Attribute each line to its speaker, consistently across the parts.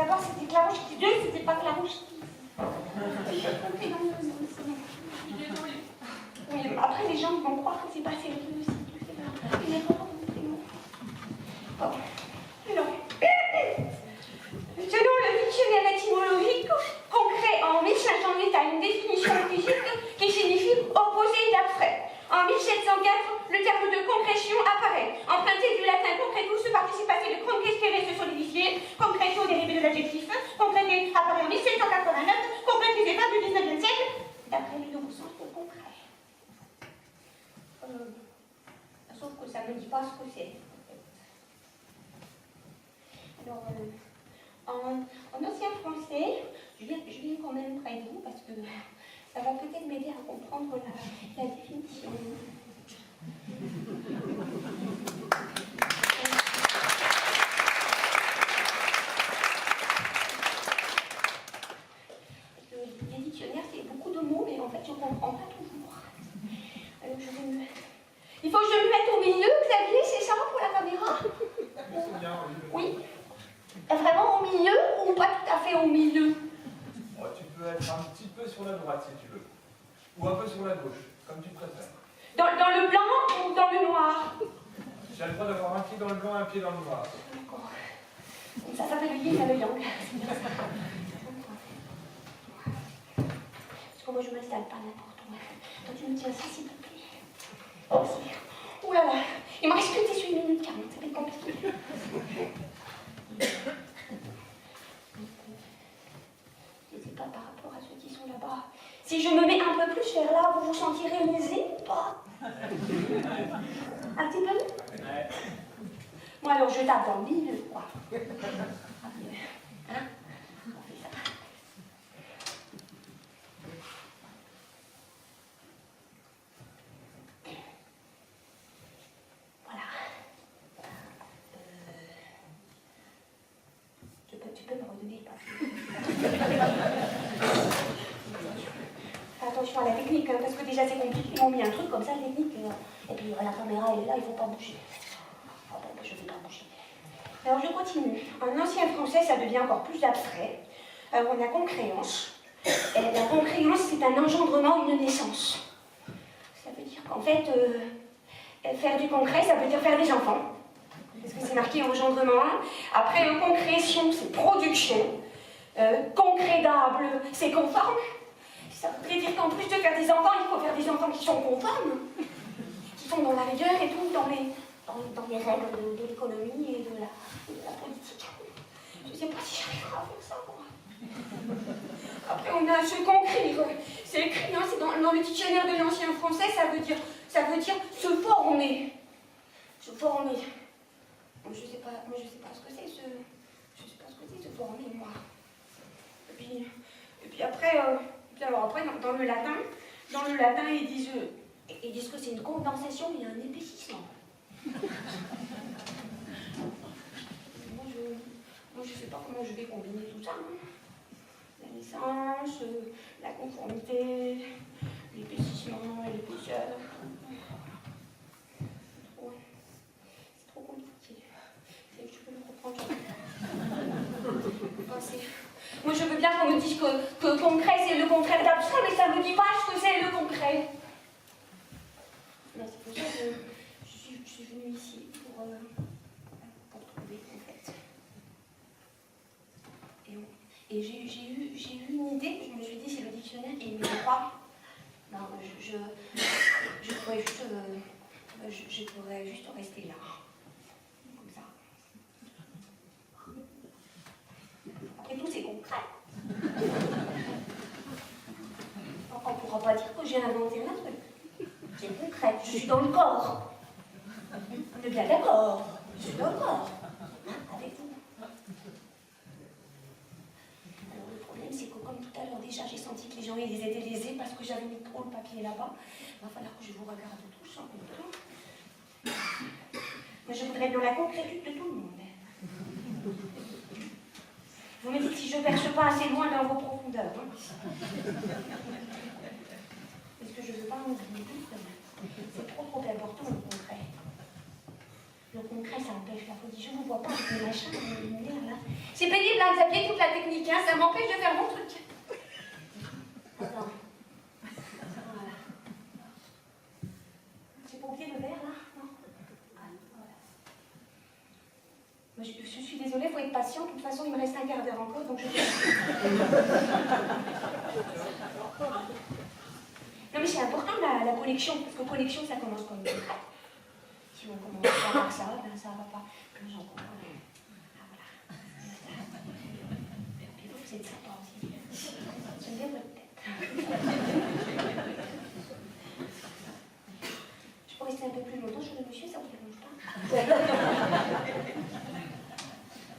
Speaker 1: d'abord c'était Clarouche qui disait, c'était pas Clarouche qui... Oui, après les gens vont croire que c'est pas sérieux aussi. Une erreur, c'est bon. Bon. Alors, selon le dictionnaire étymologique, concret en 1508 a une définition physique qui signifie opposé d'abstrait. En 1704, le terme de concrétion apparaît, emprunté du latin concretus, participe passé de concrescere, se solidifier, concreto dérivé de l'adjectif, concrété apparaît en 1789, concrétisé fin du 19e siècle, d'après le nouveau sens de concret. Sauf que ça ne me dit pas ce que c'est. Alors, en ancien français, je viens quand même près de vous parce que ça va peut-être m'aider à comprendre la définition. Les dictionnaires, c'est beaucoup de mots, mais en fait, je ne comprends pas toujours. Alors, il faut que je me mette au milieu, Xavier, c'est ça pour la caméra? Oui. Vraiment au milieu ou pas tout à fait au milieu?
Speaker 2: Oh, tu peux être un petit peu sur la droite si tu veux. Ou un peu sur la gauche, comme tu préfères.
Speaker 1: Dans le blanc ou dans le noir?
Speaker 2: Tu as le droit d'avoir un pied dans le blanc et un pied dans le noir.
Speaker 1: D'accord. Ça s'appelle le yin et le yang. Parce que moi je ne m'installe pas n'importe où. Toi tu me tiens ça s'il te plaît. Merci. Ouh là là, il me reste que 18 minutes 40, ça va être compliqué. Je ne sais pas par rapport à ceux qui sont là-bas. Si je me mets un peu plus vers là, vous vous sentirez lésé ou pas? Un petit peu?
Speaker 2: Ouais.
Speaker 1: Moi alors je tape dans le milieu, quoi. Hein? On fait ça. Voilà. Tu peux me redonner le papier. Attention à la technique, hein, parce que déjà c'est compliqué. Ils m'ont mis un truc comme ça, la technique. Et puis la caméra elle est là, il ne faut pas bouger. Ah bon, je ne vais pas bouger. Alors je continue. En ancien français, ça devient encore plus abstrait. Alors on a concréance. Et la concréance, c'est un engendrement, une naissance. Ça veut dire qu'en fait, faire du concret, ça veut dire faire des enfants. Parce que c'est marqué engendrement. Après, concrétion, c'est production. Concrédable, c'est conforme. Ça voudrait dire qu'en plus de faire des enfants, il faut faire des enfants qui sont conformes, qui sont dans la rigueur et tout, dans les règles de l'économie et de la politique. Je ne sais pas si j'arriverai à faire ça, moi. Après, on a ce concret. C'est écrit, hein, c'est dans le dictionnaire de l'ancien français, ça veut dire se former. Se former. Je sais pas ce que c'est, se former, moi. Et puis après, dans le latin, ils disent que c'est une condensation et un épaississement. Moi, je sais pas comment je vais combiner tout ça. Hein. La naissance, la conformité, l'épaississement et l'épaisseur. C'est trop compliqué. Je peux le reprendre. Moi, je veux bien qu'on me dise que concret, c'est le contraire d'abstrait, mais ça ne me dit pas ce que c'est le concret. C'est pour ça que je suis venue ici pour trouver, en fait. Et j'ai eu une idée, je me suis dit, c'est le dictionnaire qui me croit. Non, je pourrais juste rester là. Comme ça. Après tout, c'est concret. On ne pourra pas dire que j'ai inventé un truc. C'est concret. Je suis dans le corps. On est bien d'accord. Je suis dans le corps. Hein, avec vous. Alors, le problème, c'est que comme tout à l'heure, déjà, j'ai senti que les gens ils étaient lésés parce que j'avais mis trop le papier là-bas. Il va falloir que je vous regarde tous en même temps. Moi, je voudrais bien la concrétude de tout le monde. Vous me dites si je ne perce pas assez loin dans vos profondeurs. Hein. Parce que je ne veux pas en oublier tout. C'est trop important le concret. Le concret, ça empêche la folie. Je vous vois pas avec les machins, les lumières là. C'est pénible, hein, Xavier, toute la technique, hein, ça m'empêche de faire mon truc. Attends. Voilà. J'ai pas oublié le verre là? Non. Ah, voilà. Je suis désolée, il faut être patient. De toute façon, il me reste un quart d'heure encore, donc je vais... Non mais c'est important la connexion, parce que connexion, ça commence comme une concrète. Si on commence pas par ça, ben ça va pas. Plus en quoi. Ah voilà. Et vous êtes sympa aussi. J'aime bien votre tête. Je peux rester un peu plus longtemps sur le monsieur, ça vous dérange pas?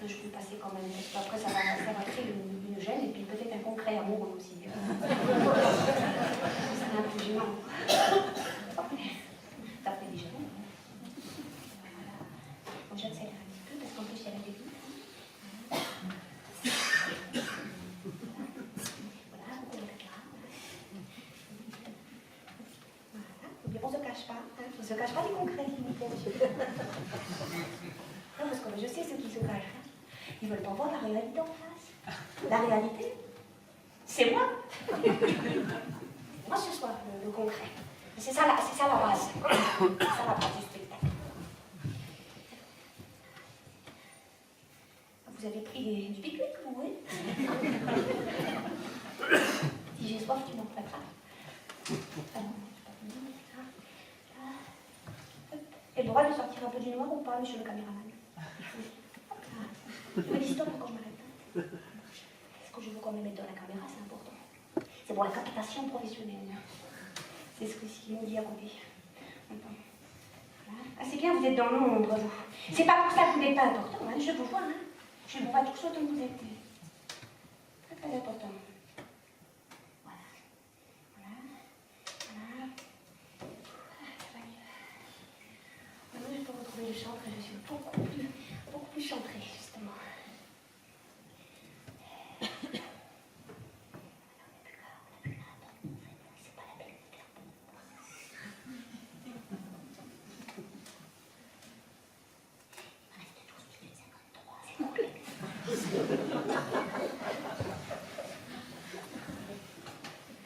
Speaker 1: Je peux passer quand même, parce qu'après ça va créer une gêne et puis peut-être un concret amoureux aussi. C'est un peu gênant. Ça fait déjà. Voilà. Bon, j'accélère un petit peu parce qu'en plus il y a la technique. Voilà, on peut le faire. Voilà. On ne se cache pas. Hein. On ne se cache pas du concret, s'il vous plaît. Non, parce que je sais ceux qui se cachent. Ils ne veulent pas voir la réalité en face. La réalité, c'est moi. Moi, ce soir, le concret. C'est ça la base. C'est ça la base du spectacle. Vous avez pris du pique-nique, vous voyez? Si j'ai soif, tu m'en prêteras. Ah non, c'est pas fini. Et le droit de sortir un peu du noir ou pas, monsieur le caméraman? Je me dis stop quand je m'arrête. Ce que je veux quand même mettre dans la caméra, c'est important. C'est pour la captation professionnelle. C'est ce qu'ils m'ont dit à côté. Voilà. Ah, c'est bien, vous êtes dans l'ombre, vous. C'est pas pour ça que vous n'êtes pas important, hein. Je vous vois, hein. Je vous vois tous autant que vous êtes. Très très important. Voilà. Voilà. Voilà. Ça va mieux. Maintenant, je peux retrouver le chantre et je suis beaucoup plus chantrée, justement.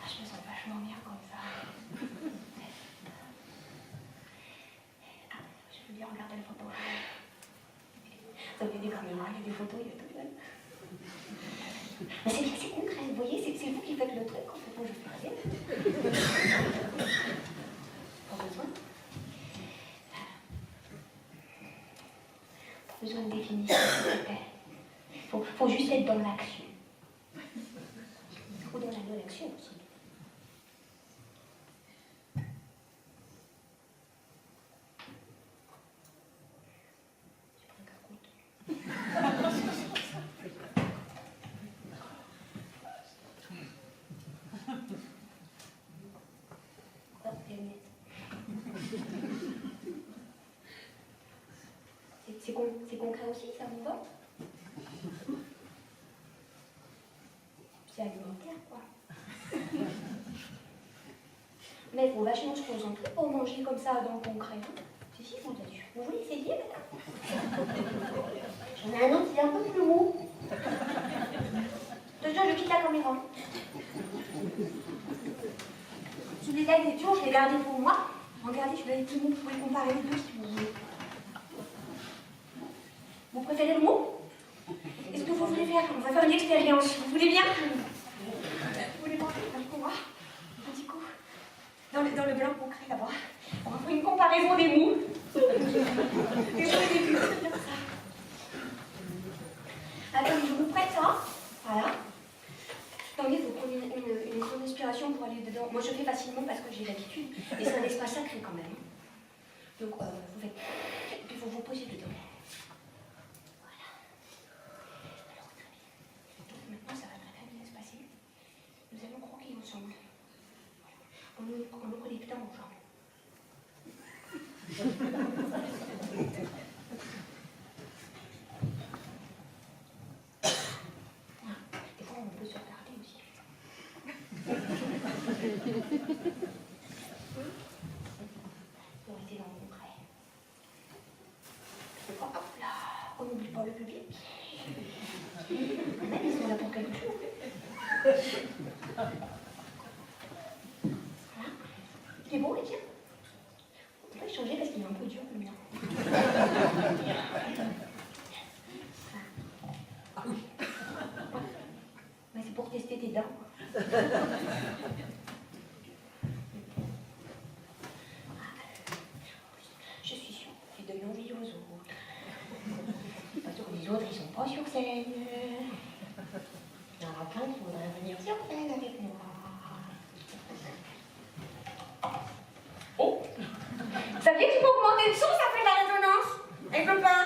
Speaker 1: Je me sens vachement bien comme ça. Ah, je veux bien regarder les photos. Il y a des caméras, il y a des photos, il y a tout. Mais c'est bien, c'est concret, vous voyez, c'est vous qui faites le truc, en fait, moi je fais rien. Pas besoin. Pas besoin de définition, faut juste être dans l'action. Ou dans la non-action aussi. C'est concret aussi, ça vous va? C'est alimentaire, quoi. Mais il faut vachement se concentrer pour manger comme ça dans le concret. Si, vous avez. Vous voulez essayer, madame? J'en ai un autre qui est un peu plus mou. Déjà, je quitte la caméra. Je les ai des pions, je les ai gardés pour moi. Regardez, je vous l'avais dit, vous pouvez comparer les deux si vous voulez. Vous préférez le mot? Est-ce que vous voulez faire? On va faire une expérience. Vous voulez bien? Vous voulez manger un coup, un petit coup? Dans le blanc concret là-bas. On va faire une comparaison des mots. Des mots et des buts, c'est bien ça. Attendez, je vous prête ça. Voilà. Attendez, vous prenez une grande inspiration pour aller dedans. Moi, je fais facilement parce que j'ai l'habitude. Et c'est un espace sacré quand même. Donc, vous faites... Et puis, vous vous posez dedans. Voilà. Alors, très bien. Donc, maintenant, ça va très bien. hop là, on n'oublie pas le public. Même ils sont là pour quelque chose. Voilà. Il est beau, le tien? On peut changer parce qu'il est un peu dur, le mien. Ah oui. Mais c'est pour tester tes dents. Je suis sûre que tu donnes envie aux autres. Parce que les autres, ils sont pas sur scène. Il y en a plein qui voudraient venir sur scène avec moi. Oh! Vous saviez que tu peux augmenter le son, ça fait de la résonance? Avec le pain.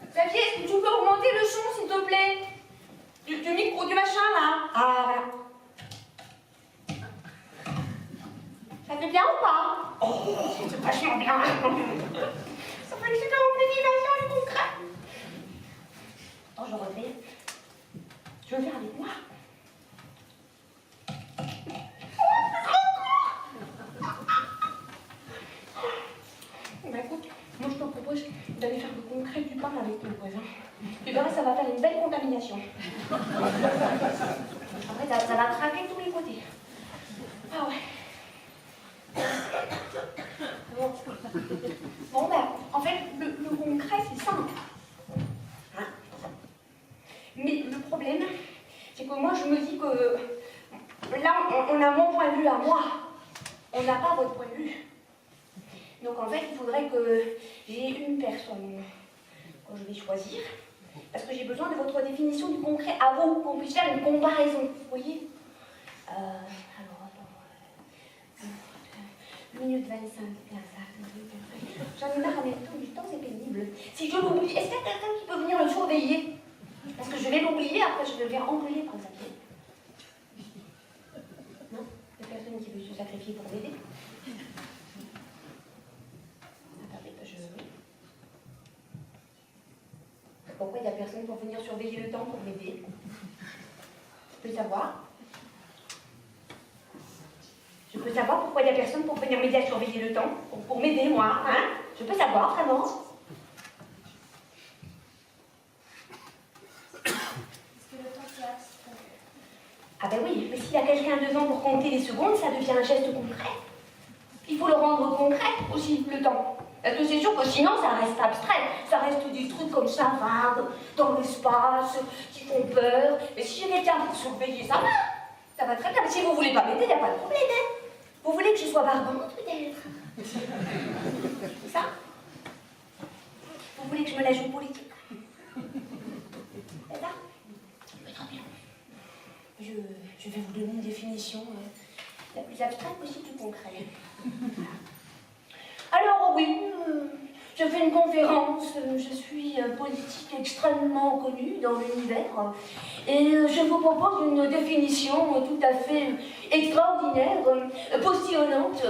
Speaker 1: Vous saviez, est-ce que tu peux augmenter le son, s'il te plaît? Du micro, du machin, là. Ah, voilà. Ça fait bien ou pas? Oh, c'est vachement bien. Ça fait une super motivation du concret. Attends, je refais. Tu veux le faire avec moi? Bah écoute, moi je te propose d'aller faire le concret du pain avec ton voisin. Tu verras, ça va faire une belle contamination. Après, ça va craquer de tous les côtés. Ah ouais. Bon, ben, en fait, le concret, c'est simple. Hein? Mais le problème, c'est que moi, je me dis que là, on a mon point de vue à moi. On n'a pas votre point de vue. Donc, en fait, il faudrait que j'ai une personne que je vais choisir, parce que j'ai besoin de votre définition du concret à vous, qu'on puisse faire une comparaison. Vous voyez? Alors, attends. 1 minute 25, bien ça. J'en ai marre en même temps, du temps, c'est pénible. Si je l'oublie, est-ce qu'il y a quelqu'un qui peut venir le surveiller? Parce que je vais l'oublier, après je vais le faire engueuler par sa pied. Non? Il n'y a personne qui veut se sacrifier pour m'aider. Attendez, je... Pourquoi il n'y a personne pour venir surveiller le temps pour m'aider? Je peux savoir? Je peux savoir pourquoi il n'y a personne pour venir m'aider à surveiller le temps? Pour m'aider, moi, hein? Je peux savoir, vraiment?
Speaker 3: Est-ce que le temps c'est abstrait?
Speaker 1: Ah ben oui, mais s'il y a quelqu'un devant pour compter les secondes, ça devient un geste concret. Il faut le rendre concret aussi, le temps. Parce que c'est sûr que sinon, ça reste abstrait. Ça reste des trucs comme ça, vagues, dans l'espace, qui font peur. Mais si j'ai quelqu'un pour surveiller, ça va. Ça va très bien. Mais si vous voulez pas m'aider, il n'y a pas de problème, hein. Vous voulez que je sois barbante, peut-être? C'est ça? Vous voulez que je me la joue politique? C'est ça? Très bien. Je vais vous donner une définition la plus abstraite possible du concret. Alors oui, je fais une conférence, je suis politique extrêmement connue dans l'univers et je vous propose une définition tout à fait extraordinaire, postillonnante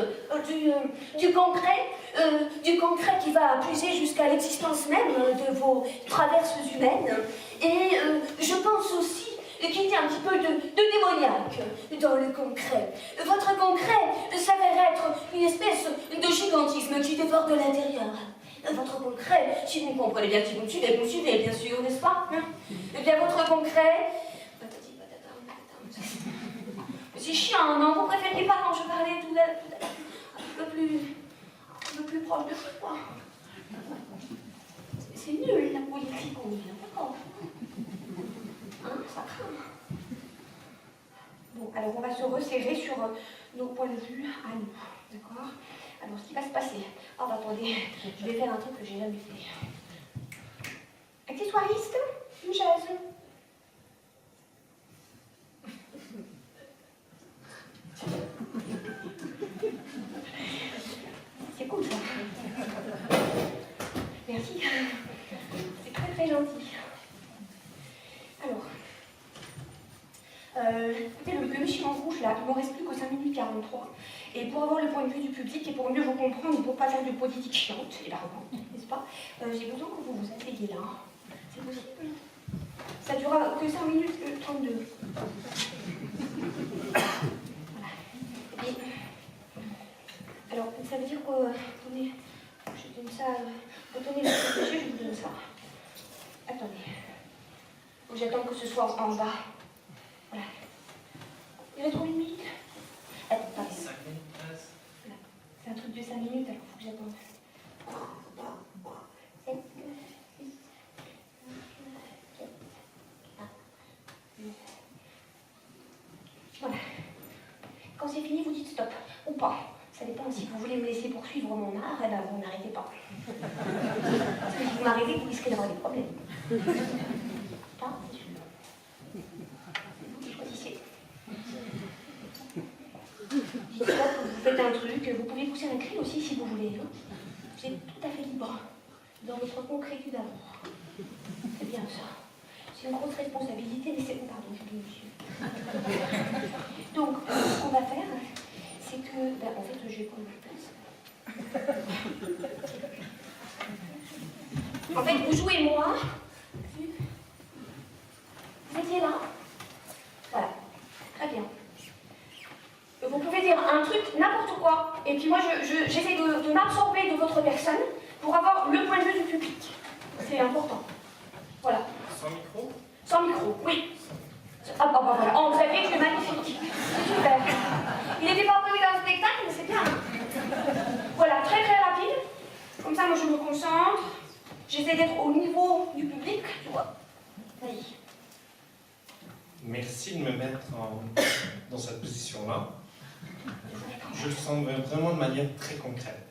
Speaker 1: du concret qui va puiser jusqu'à l'existence même de vos traverses humaines. Et je pense aussi qu'il y a un petit peu de démoniaque dans le concret. Votre concret s'avère être une espèce de gigantisme qui dévore de l'intérieur. Votre concret, si vous me comprenez bien, si vous me suivez, bien sûr, n'est-ce pas? Eh bien, votre concret... C'est chiant, non? Vous préfériez pas quand je parlais tout à l'heure un peu plus proche de moi? C'est nul, la politique, on est bien d'accord. Hein, ça craint. Bon, alors on va se resserrer sur nos points de vue à nous, d'accord? Alors, ce qui va se passer... Oh, bah, attendez, je vais faire un truc que j'ai jamais fait. Accessoiriste, une chaise. C'est cool, ça. Merci. C'est très, très gentil. Alors... écoutez, le monsieur en rouge, là, il ne me reste plus que 5 minutes 43. Et pour avoir le point de vue du public et pour mieux vous comprendre et pour ne pas faire de politique chiante et barbante, n'est-ce pas, j'ai besoin que vous vous asseyez là. C'est possible? Ça durera que 5 minutes 32. Voilà. Et, Alors, ça veut dire que, attendez, je donne ça, attendez, je vous donne ça. Attendez. J'attends que ce soit en bas. Voilà. Il reste combien de minutes? Attends,
Speaker 4: 5 minutes 13.
Speaker 1: voilà. C'est un truc de 5 minutes, alors il faut que j'attende. 7, 6, 7, 8. Voilà. Quand c'est fini, vous dites stop. Ou pas. Ça dépend. Si vous voulez me laisser poursuivre mon art, eh ben, vous n'arrêtez pas. Parce que si vous m'arrêtez, vous risquez d'avoir des problèmes. Pas, c'est sûr. Vous choisissez. Dites stop, vous faites un truc. Vous pouvez pousser un cri aussi si vous voulez. Vous êtes tout à fait libre dans votre concrétude d'amour. C'est bien ça. C'est une grosse responsabilité, mais c'est bon, pardon, je dis monsieur. Donc, ce qu'on va faire, c'est que, en fait, je vais prendre ma place. En fait, vous jouez moi. Vous étiez là. Voilà. Très bien. Vous pouvez dire un truc, n'importe quoi, et puis moi, j'essaie de m'absorber de votre personne pour avoir le point de vue du public. C'est important. Voilà.
Speaker 4: Sans micro?
Speaker 1: Sans micro, oui. Ah bah voilà, oh, vous savez, c'est magnifique. C'est super. Il n'était pas prévu dans le spectacle, mais c'est bien. Voilà, très très rapide. Comme ça, moi je me concentre. J'essaie d'être au niveau du public, tu vois. Vas-y.
Speaker 4: Merci de me mettre dans cette position-là. Je le sens vraiment de manière très concrète.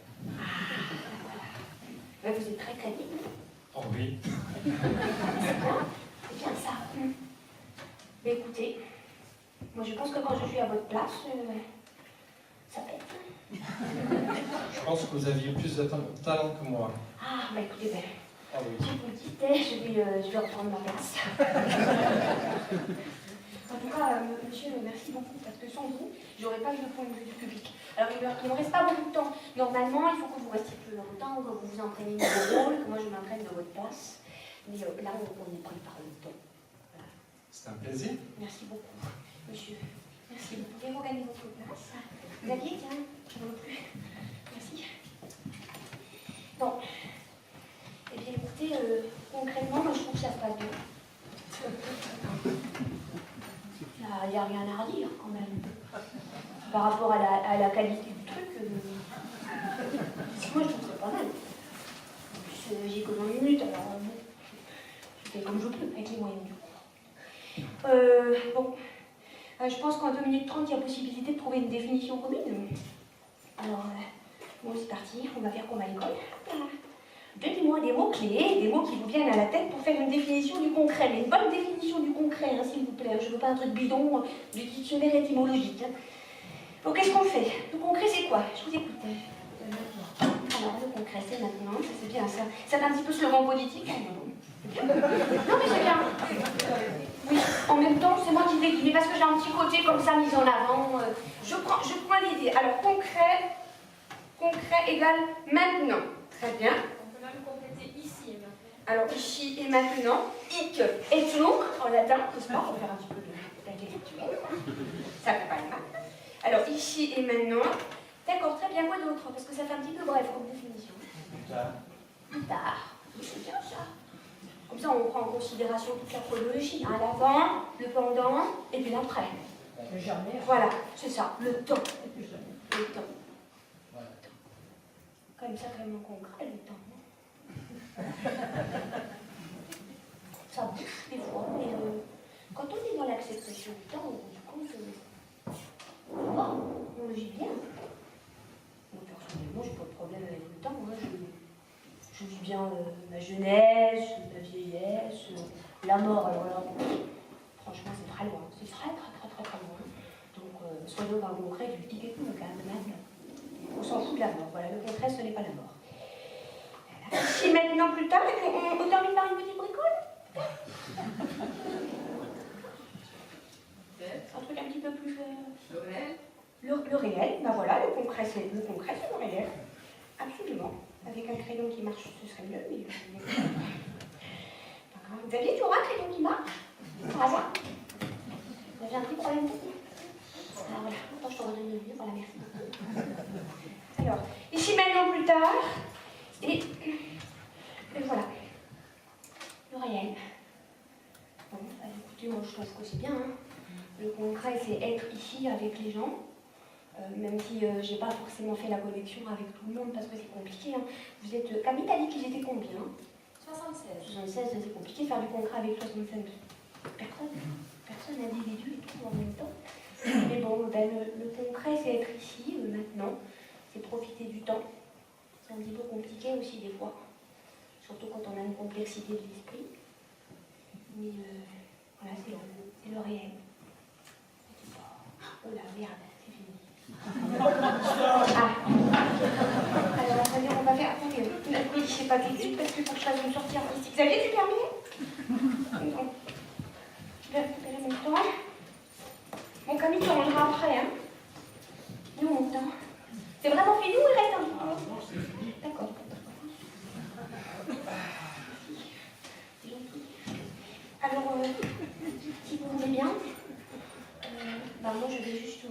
Speaker 1: Mais vous êtes très crédible.
Speaker 4: Oh oui.
Speaker 1: C'est bien ça. Mais écoutez, moi je pense que quand je suis à votre place, ça pète.
Speaker 4: Je pense que vous aviez plus de talent que moi.
Speaker 1: Ah, bah écoutez, ben,
Speaker 4: Ah oui.
Speaker 1: si vous le dites, je vais reprendre ma place. En tout cas, monsieur, merci beaucoup, parce que sans vous, j'aurais pas eu le point de vue du public. Alors, il ne reste pas beaucoup de temps. Normalement, il faut que vous restiez plus longtemps, que vous vous entraîniez dans vos rôles, que moi je m'entraîne de votre place. Mais là, on est pris par le temps. Voilà.
Speaker 4: C'est un plaisir.
Speaker 1: Merci beaucoup, monsieur. Merci. Vous pouvez regagner votre place. Xavier, tiens, je ne veux plus. Merci. Bon. Eh bien, écoutez, concrètement, moi, je trouve que ça se passe bien. Il n'y a rien à redire, quand même. Par rapport à la qualité du truc, moi, je trouve ça pas mal. En plus, j'ai que 20 minutes, alors je fais comme je peux, avec les moyens du coup. Bon. Je pense qu'en 2 minutes 30, il y a possibilité de trouver une définition commune. Alors, bon, c'est parti, on va faire comme à l'école. Donnez-moi des mots-clés, des mots qui vous viennent à la tête pour faire une définition du concret. Mais une bonne définition du concret, hein, s'il vous plaît. Je ne veux pas un truc bidon du dictionnaire étymologique. Hein. Donc, qu'est-ce qu'on fait? Le concret, c'est quoi? Je vous écoute. Alors, le concret, c'est maintenant. Ça, c'est bien, ça. C'est un petit peu slogan politique. Non, mais c'est bien. Oui, en même temps, c'est moi qui l'ai dit, mais parce que j'ai un petit côté comme ça mis en avant. Je prends l'idée. Alors, concret égale maintenant. Très bien.
Speaker 3: Compléter ici et maintenant.
Speaker 1: Alors ici et maintenant, hic et nunc en latin, n'est-ce pas? On va faire un petit peu d'intellectuel. Ça fait pas le mal. Alors ici et maintenant. D'accord, très bien, quoi d'autre? Parce que ça fait un petit peu bref comme définition. Plus tard. C'est bien ça. Comme ça, on prend en considération toute la chronologie. Hein, l'avant, le pendant et puis l'après. Voilà, c'est ça, le temps. Le temps. Comme ça, vraiment concret, le temps. Ça bouge des fois, mais quand on est dans l'acceptation du temps, on se rend compte on le vit bien. Moi, personnellement, je n'ai pas de problème avec le temps. Hein. Je vis bien ma jeunesse, ma vieillesse, la mort. Alors là, franchement, c'est très loin. C'est très loin. Donc, soyons dans le concret du petit et tout, quand même. On s'en fout de la mort. Voilà, le concret, ce n'est pas la mort. Si maintenant plus tard, et puis on termine par une petite bricole. Un truc un petit peu plus... Le réel. Le réel, ben voilà, le concret c'est le réel. Absolument. Avec un crayon qui marche, ce serait mieux, mais... Xavier, tu auras un crayon qui marche? Par hasard? Vous avez un petit problème technique? Ah voilà, attends, je te redonne le lieu, voilà, merci. Alors, ici maintenant plus tard, et voilà, le réel. Bon, bah, écoutez, moi je trouve que c'est bien. Hein. Le concret, c'est être ici avec les gens, même si j'ai pas forcément fait la connexion avec tout le monde parce que c'est compliqué. Hein. Vous êtes. Camille, t'as dit qu'ils étaient combien?
Speaker 3: 76.
Speaker 1: 76, c'est compliqué de faire du concret avec 65 personne individu et tout en même temps. Mais bon, ben, le concret, c'est être ici, maintenant, c'est profiter du temps. C'est un petit peu compliqué aussi des fois, surtout quand on a une complexité de l'esprit. Mais voilà, c'est le réel. Oh la merde, c'est fini. Alors, attendez, on va faire. Attendez, je sais pas tout de suite parce qu'il faut que je fasse une sortie artistique. Xavier, tu termines? Non. Je vais récupérer mon temps. Mon Camille, tu rangeras après, hein? Nous, mon temps. C'est vraiment fini ou il reste un petit peu?
Speaker 2: Non, c'est fini.
Speaker 1: D'accord. C'est gentil. Alors, si vous voulez bien, moi je vais juste